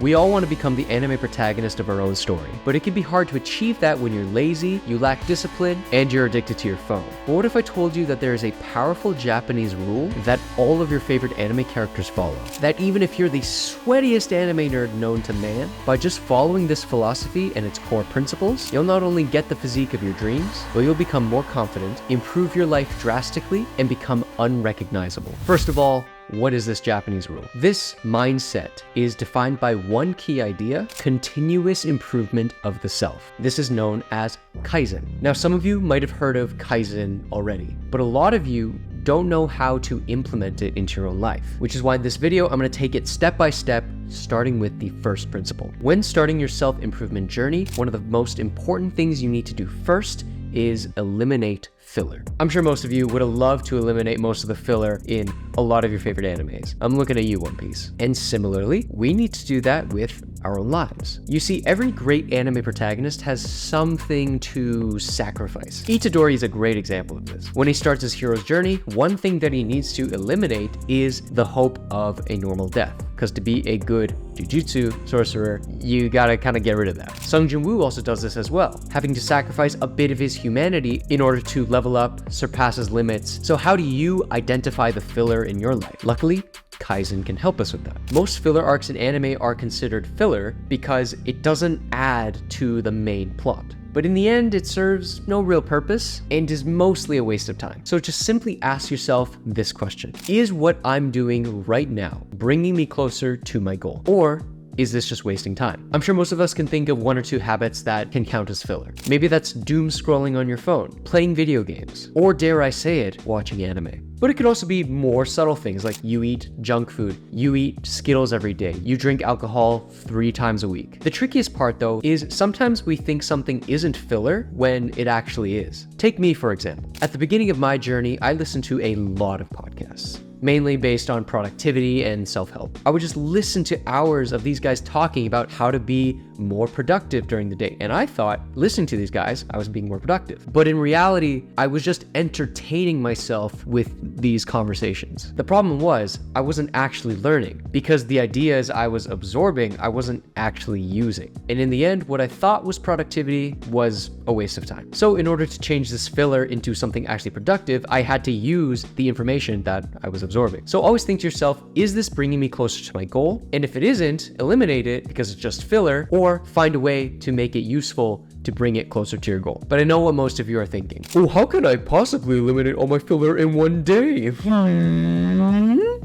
We all want to become the anime protagonist of our own story, but it can be hard to achieve that when you're lazy, you lack discipline, and you're addicted to your phone. But what if I told you that there is a powerful Japanese rule that all of your favorite anime characters follow? That even if you're the sweatiest anime nerd known to man, by just following this philosophy and its core principles, you'll not only get the physique of your dreams, but you'll become more confident, improve your life drastically, and become unrecognizable. First of all, what is this Japanese rule? This mindset is defined by one key idea: continuous improvement of the self. This is known as Kaizen. Now, some of you might have heard of Kaizen already, but a lot of you don't know how to implement it into your own life, which is why in this video, I'm going to take it step by step, starting with the first principle. When starting your self-improvement journey, one of the most important things you need to do first is eliminate filler. I'm sure most of you would have loved to eliminate most of the filler in a lot of your favorite animes. I'm looking at you, One Piece. And similarly, we need to do that with our own lives. You see, every great anime protagonist has something to sacrifice. Itadori is a great example of this. When he starts his hero's journey, one thing that he needs to eliminate is the hope of a normal death. Because to be a good jujutsu sorcerer, you gotta kind of get rid of that. Sung Jin-woo also does this as well, having to sacrifice a bit of his humanity in order to level up, surpass his limits. So how do you identify the filler in your life? Luckily, Kaizen can help us with that. Most filler arcs in anime are considered filler because it doesn't add to the main plot. But in the end, it serves no real purpose and is mostly a waste of time. So just simply ask yourself this question: is what I'm doing right now bringing me closer to my goal? Or is this just wasting time? I'm sure most of us can think of one or two habits that can count as filler. Maybe that's doom scrolling on your phone, playing video games, or dare I say it, watching anime. But it could also be more subtle things like you eat junk food, you eat Skittles every day, you drink alcohol 3 times a week. The trickiest part though is sometimes we think something isn't filler when it actually is. Take me for example. At the beginning of my journey, I listened to a lot of podcasts, mainly based on productivity and self-help. I would just listen to hours of these guys talking about how to be more productive during the day. And I thought, listening to these guys, I was being more productive. But in reality, I was just entertaining myself with these conversations. The problem was, I wasn't actually learning because the ideas I was absorbing, I wasn't actually using. And in the end, what I thought was productivity was a waste of time. So in order to change this filler into something actually productive, I had to use the information that I was absorbing. So always think to yourself, is this bringing me closer to my goal? And if it isn't, eliminate it because it's just filler, or find a way to make it useful to bring it closer to your goal. But I know what most of you are thinking. Oh, how can I possibly eliminate all my filler in one day?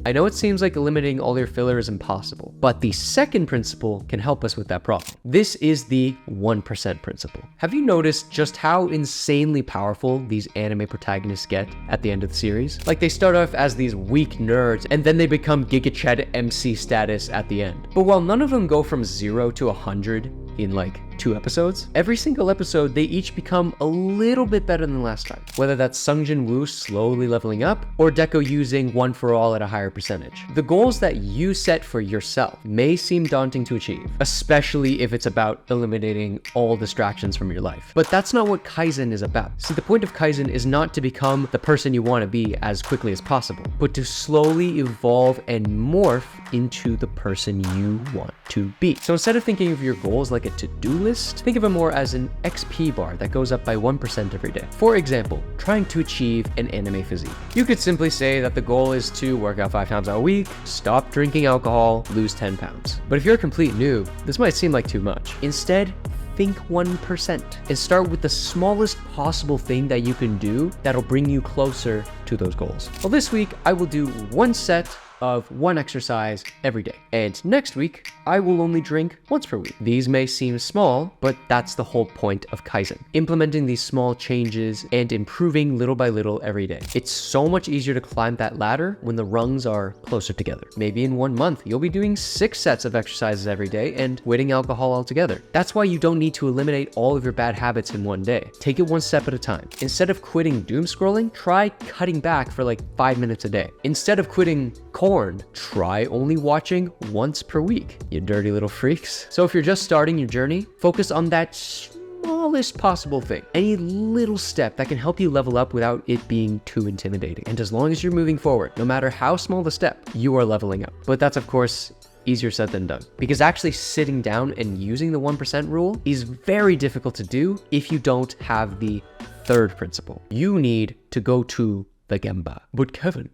I know it seems like eliminating all your filler is impossible, but the second principle can help us with that problem. This is the 1% principle. Have you noticed just how insanely powerful these anime protagonists get at the end of the series? Like they start off as these weak nerds and then they become Giga Chad MC status at the end. But while none of them go from 0 to 100 in like 2 episodes, every single episode they each become a little bit better than last time. Whether that's Sung Jin-woo slowly leveling up or Deco using One for All at a higher percentage. The goals that you set for yourself may seem daunting to achieve, especially if it's about eliminating all distractions from your life. But that's not what Kaizen is about. See, the point of Kaizen is not to become the person you want to be as quickly as possible, but to slowly evolve and morph into the person you want to be. So instead of thinking of your goals like a to-do list, think of it more as an XP bar that goes up by 1% every day. For example, trying to achieve an anime physique. You could simply say that the goal is to work out 5 times a week, stop drinking alcohol, lose 10 pounds. But if you're a complete noob, this might seem like too much. Instead, think 1% and start with the smallest possible thing that you can do that'll bring you closer to those goals. Well, this week I will do 1 set of 1 exercise every day. And next week, I will only drink once per week. These may seem small, but that's the whole point of Kaizen. Implementing these small changes and improving little by little every day. It's so much easier to climb that ladder when the rungs are closer together. Maybe in 1 month, you'll be doing 6 sets of exercises every day and quitting alcohol altogether. That's why you don't need to eliminate all of your bad habits in one day. Take it 1 step at a time. Instead of quitting doom scrolling, try cutting back for like 5 minutes a day. Instead of quitting porn, try only watching once per week, you dirty little freaks. So if you're just starting your journey, focus on that smallest possible thing. Any little step that can help you level up without it being too intimidating. And as long as you're moving forward, no matter how small the step, you are leveling up. But that's of course easier said than done. Because actually sitting down and using the 1% rule is very difficult to do if you don't have the third principle. You need to go to the Gemba. But Kevin,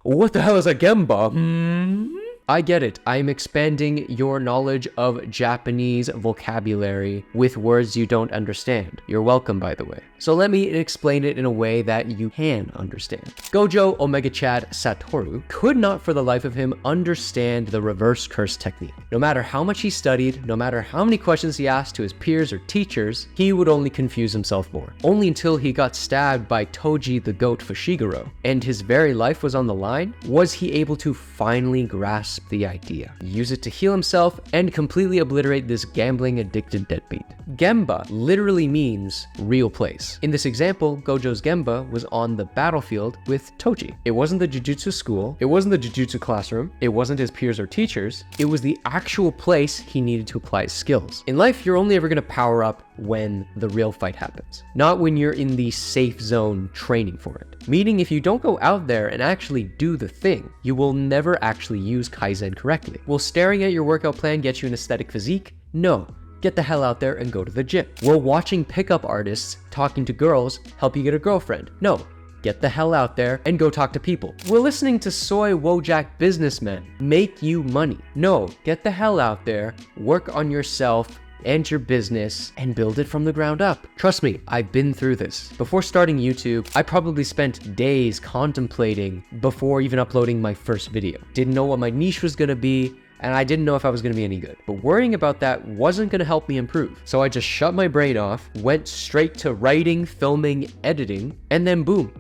what the hell is a Gemba? I get it. I'm expanding your knowledge of Japanese vocabulary with words you don't understand. You're welcome, by the way. So let me explain it in a way that you can understand. Gojo Omega Chad Satoru could not for the life of him understand the reverse curse technique. No matter how much he studied, no matter how many questions he asked to his peers or teachers, he would only confuse himself more. Only until he got stabbed by Toji the Goat Fushiguro, and his very life was on the line, was he able to finally grasp the idea, use it to heal himself, and completely obliterate this gambling addicted deadbeat. Gemba literally means real place. In this example, Gojo's Gemba was on the battlefield with Toji. It wasn't the Jujutsu school, it wasn't the Jujutsu classroom, it wasn't his peers or teachers, it was the actual place he needed to apply his skills. In life, you're only ever going to power up when the real fight happens, not when you're in the safe zone training for it. Meaning if you don't go out there and actually do the thing, you will never actually use Kaizen correctly. Will staring at your workout plan get you an aesthetic physique? No. Get the hell out there and go to the gym. Will watching pickup artists talking to girls help you get a girlfriend? No. Get the hell out there and go talk to people. Will listening to soy Wojak businessmen make you money? No. Get the hell out there, work on yourself and your business, and build it from the ground up. Trust me, I've been through this. Before starting YouTube, I probably spent days contemplating before even uploading my first video. Didn't know what my niche was gonna be, and I didn't know if I was gonna be any good. But worrying about that wasn't gonna help me improve. So I just shut my brain off, went straight to writing, filming, editing, and then boom.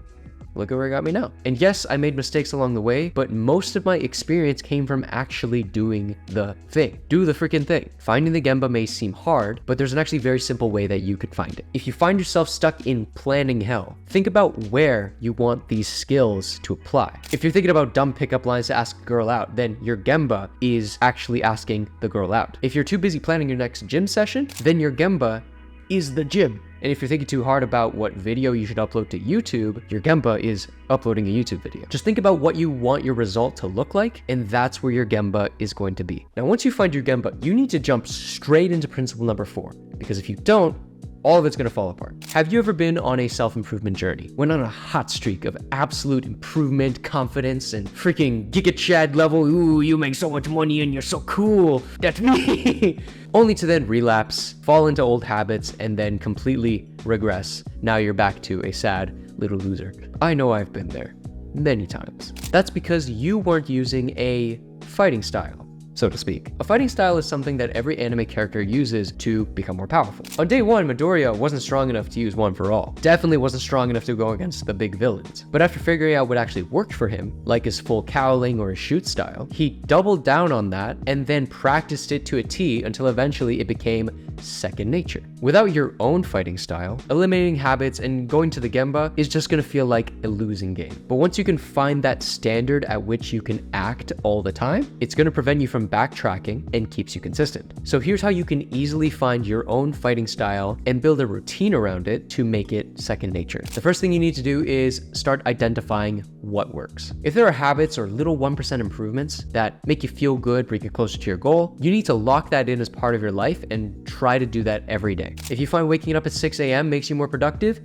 Look at where it got me now. And yes, I made mistakes along the way, but most of my experience came from actually doing the thing. Do the freaking thing. Finding the Gemba may seem hard, but there's an actually very simple way that you could find it. If you find yourself stuck in planning hell, think about where you want these skills to apply. If you're thinking about dumb pickup lines to ask a girl out, then your Gemba is actually asking the girl out. If you're too busy planning your next gym session, then your Gemba is the gym. And if you're thinking too hard about what video you should upload to YouTube, your Gemba is uploading a YouTube video. Just think about what you want your result to look like, and that's where your Gemba is going to be. Now, once you find your Gemba, you need to jump straight into principle number 4, because if you don't, all of it's gonna fall apart. Have you ever been on a self-improvement journey? Went on a hot streak of absolute improvement, confidence, and freaking Giga Chad level, ooh, you make so much money and you're so cool, that's me. Only to then relapse, fall into old habits, and then completely regress. Now you're back to a sad little loser. I know I've been there many times. That's because you weren't using a fighting style, so to speak. A fighting style is something that every anime character uses to become more powerful. On day 1, Midoriya wasn't strong enough to use one for all. Definitely wasn't strong enough to go against the big villains. But after figuring out what actually worked for him, like his full cowling or his shoot style, he doubled down on that and then practiced it to a T until eventually it became second nature. Without your own fighting style, eliminating habits and going to the Gemba is just gonna feel like a losing game. But once you can find that standard at which you can act all the time, it's gonna prevent you from backtracking and keeps you consistent. So here's how you can easily find your own fighting style and build a routine around it to make it second nature. The first thing you need to do is start identifying what works. If there are habits or little 1% improvements that make you feel good, bring you closer to your goal, you need to lock that in as part of your life and try to do that every day. If you find waking up at 6 a.m. makes you more productive,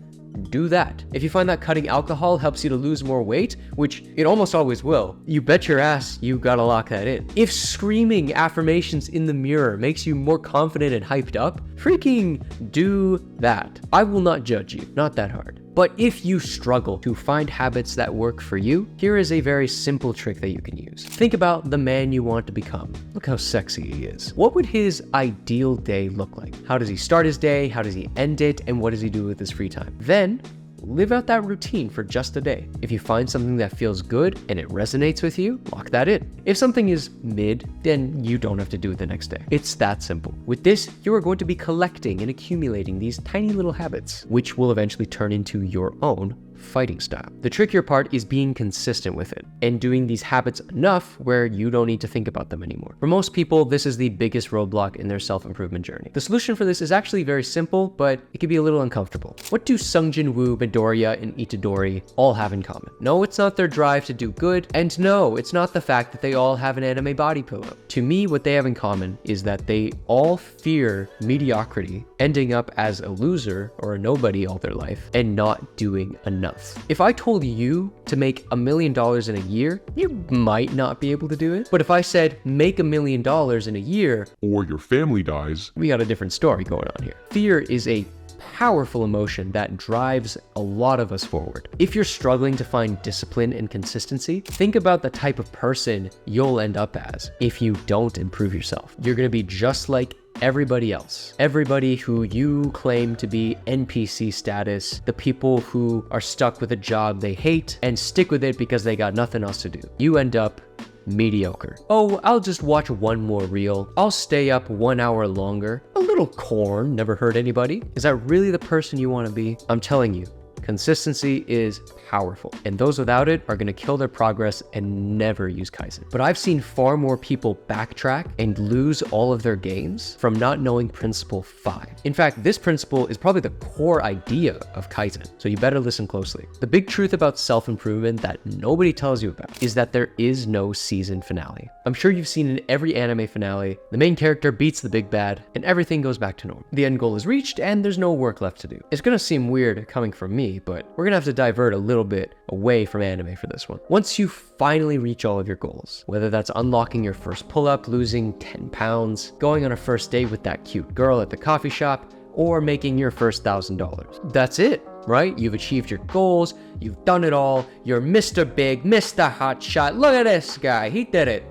do that. If you find that cutting alcohol helps you to lose more weight, which it almost always will, you bet your ass you gotta lock that in. If screaming affirmations in the mirror makes you more confident and hyped up, freaking do that. I will not judge you, not that hard. But if you struggle to find habits that work for you, here is a very simple trick that you can use. Think about the man you want to become. Look how sexy he is. What would his ideal day look like? How does he start his day? How does he end it? And what does he do with his free time? Then live out that routine for just a day. If you find something that feels good and it resonates with you, lock that in. If something is mid, then you don't have to do it the next day. It's that simple. With this, you are going to be collecting and accumulating these tiny little habits, which will eventually turn into your own fighting style. The trickier part is being consistent with it and doing these habits enough where you don't need to think about them anymore. For most people, this is the biggest roadblock in their self-improvement journey. The solution for this is actually very simple, but it can be a little uncomfortable. What do Sungjin Woo, Midoriya, and Itadori all have in common? No, it's not their drive to do good, and no, it's not the fact that they all have an anime body pillow. To me, what they have in common is that they all fear mediocrity, ending up as a loser or a nobody all their life, and not doing enough. If I told you to make $1 million in a year, you might not be able to do it. But if I said, make $1 million in a year, or your family dies, we got a different story going on here. Fear is a powerful emotion that drives a lot of us forward. If you're struggling to find discipline and consistency, think about the type of person you'll end up as if you don't improve yourself. You're gonna be just like everybody else. Everybody who you claim to be NPC status, the people who are stuck with a job they hate and stick with it because they got nothing else to do. You end up mediocre. Oh, I'll just watch one more reel. I'll stay up 1 hour longer. A little corn never hurt anybody. Is that really the person you want to be? I'm telling you, consistency is powerful, and those without it are going to kill their progress and never use Kaizen. But I've seen far more people backtrack and lose all of their gains from not knowing principle 5. In fact, this principle is probably the core idea of Kaizen, so you better listen closely. The big truth about self-improvement that nobody tells you about is that there is no season finale. I'm sure you've seen in every anime finale, the main character beats the big bad and everything goes back to normal. The end goal is reached and there's no work left to do. It's gonna seem weird coming from me, but we're gonna have to divert a little bit away from anime for this one. Once you finally reach all of your goals, whether that's unlocking your first pull-up, losing 10 pounds, going on a first date with that cute girl at the coffee shop, or making your first $1,000. That's it, right? You've achieved your goals, you've done it all, you're Mr. Big, Mr. Hotshot, look at this guy, he did it.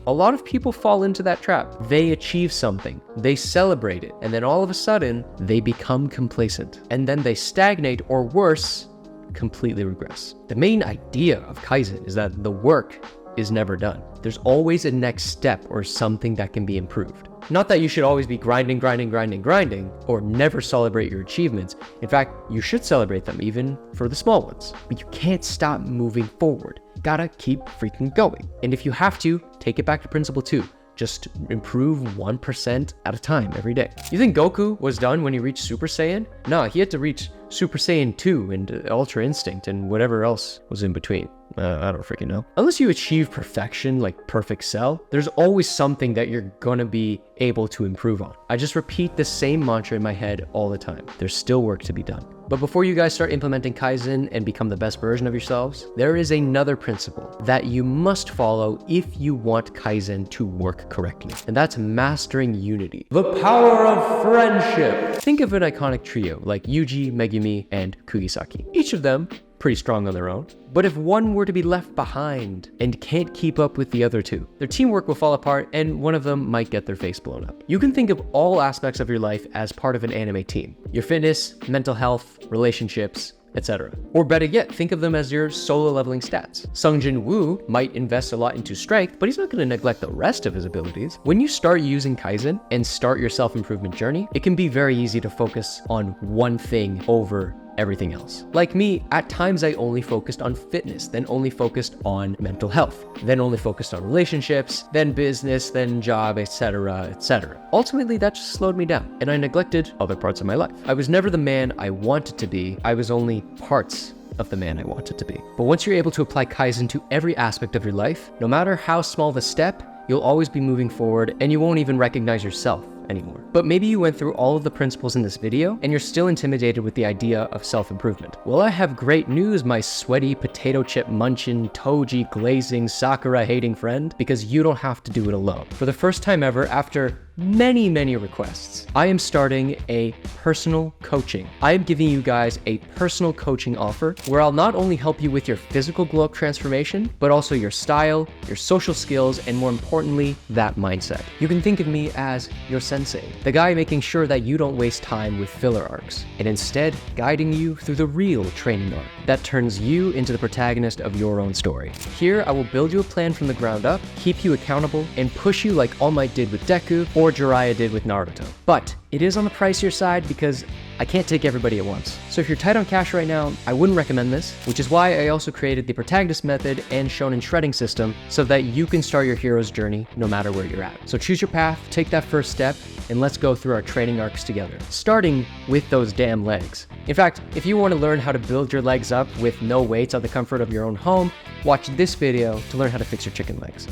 A lot of people fall into that trap. They achieve something, they celebrate it, and then all of a sudden, they become complacent. And then they stagnate, or worse, completely regress. The main idea of Kaizen is that the work is never done. There's always a next step or something that can be improved. Not that you should always be grinding, or never celebrate your achievements. In fact, you should celebrate them even for the small ones. But you can't stop moving forward. Gotta keep freaking going. And if you have to, take it back to principle 2. Just improve 1% at a time every day. You think Goku was done when he reached Super Saiyan? No, he had to reach Super Saiyan 2 and Ultra Instinct and whatever else was in between. I don't freaking know. Unless you achieve perfection, like perfect cell, there's always something that you're gonna be able to improve on. I just repeat the same mantra in my head all the time. There's still work to be done. But before you guys start implementing Kaizen and become the best version of yourselves, there is another principle that you must follow if you want Kaizen to work correctly. And that's mastering unity. The power of friendship. Think of an iconic trio like Yuji, Megumi, and Kugisaki. Each of them pretty strong on their own. But if one were to be left behind and can't keep up with the other two, their teamwork will fall apart and one of them might get their face blown up. You can think of all aspects of your life as part of an anime team. Your fitness, mental health, relationships, etc. Or better yet, think of them as your solo leveling stats. Sungjin Woo might invest a lot into strength, but he's not going to neglect the rest of his abilities. When you start using Kaizen and start your self-improvement journey, it can be very easy to focus on one thing over everything else. Like me, at times I only focused on fitness, then only focused on mental health, then only focused on relationships, then business, then job, etc., etc. Ultimately, that just slowed me down, and I neglected other parts of my life. I was never the man I wanted to be. I was only parts of the man I wanted to be. But once you're able to apply Kaizen to every aspect of your life, no matter how small the step, you'll always be moving forward and you won't even recognize yourself anymore. But maybe you went through all of the principles in this video and you're still intimidated with the idea of self-improvement. Well, I have great news, my sweaty potato chip munching, toji glazing, Sakura hating friend, because you don't have to do it alone. For the first time ever, after many requests, I am starting a personal coaching. I am giving you guys a personal coaching offer where I'll not only help you with your physical glow up transformation, but also your style, your social skills, and more importantly, that mindset. You can think of me as your sensei, the guy making sure that you don't waste time with filler arcs, and instead guiding you through the real training arc that turns you into the protagonist of your own story. Here, I will build you a plan from the ground up, keep you accountable, and push you like All Might did with Deku or Jiraiya did with Naruto. But it is on the pricier side because I can't take everybody at once. So if you're tight on cash right now, I wouldn't recommend this, which is why I also created the protagonist method and shonen shredding system so that you can start your hero's journey no matter where you're at. So choose your path, take that first step, and let's go through our training arcs together, starting with those damn legs. In fact, if you want to learn how to build your legs up with no weights at the comfort of your own home, watch this video to learn how to fix your chicken legs.